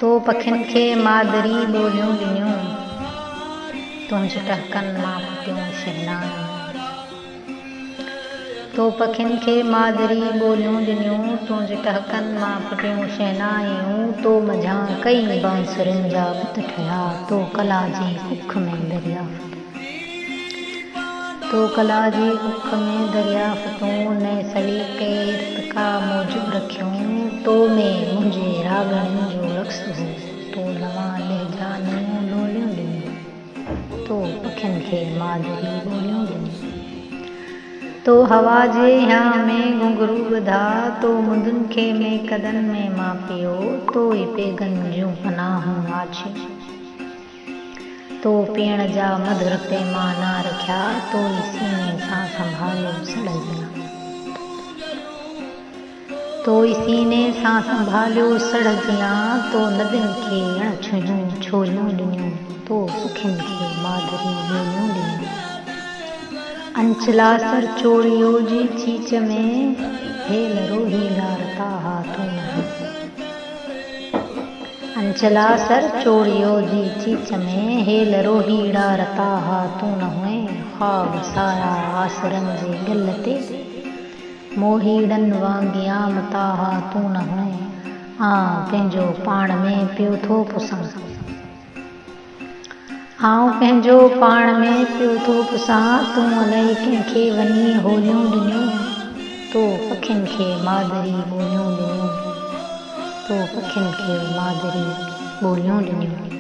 तो पखियुनि खे मादरी ॿोलियूं ॾिनियूं, तुंहिंज टहकनि मां फुटियूं शहनाइयूं। तो पखियुनि खे मादरी ॿोलियूं ॾिनियूं, तुंहिंज टहकनि मां फुटियूं शहनाइयूं। तो मझां कई बांसुरियुनि जा बुत ठहिया, तो कला जी कुख में दरियाफ़्त। तो कला जी कुख में दरियाफ़्तूं ने सलीक़े इर्तिक़ा मूजिब रखियूं। तो में मुंहिंजे राॻिणियुनि जो रक़्स हो, तो नवां लहजा नयूं ॿोलियूं ॾिनियूं। तो पखियुनि खे मादरी ॿोलियूं ॾिनियूं। तो हवा जे हियां में घुंघरू ॿधा, तो मुंदुनि खे मेकदनि में मापियो। तो पेगनि जूं पनाहूं आछियूं, तो पीअण जा मधुर पैमाना रखिया। तो सीने सां संभालियो सड़जिया, तो सीने सां संभालियो सड़जिया। तो नदियुनि खे अणछुहियूं छोलियूं ॾिनियूं, तो पखियुनि खे मादरी ॿोलियूं ॾिनियूं। अंचलासर चोड़ियो जी चीच में हेल रोही लारता हाथों में। अंचलासर चोड़ियो जी चीच में हेल रोही लारता हाथों न हुए। ख्वाब साया आसरनि जे ॻल ते, मोहीड़नि वांगियां मता हाथों न हुए। आउं पंहिंजो पाण में पियो थो पुसां, आउं पंहिंजो पाण में पियो थो पुसां। तूं अलाए कंहिंखे वञी होलियूं ॾिनियूं, तो पखियुनि खे मादरी ॿोलियूं ॾिनियूं। तो पखियुनि खे मादरी ॿोलियूं ॾिनियूं।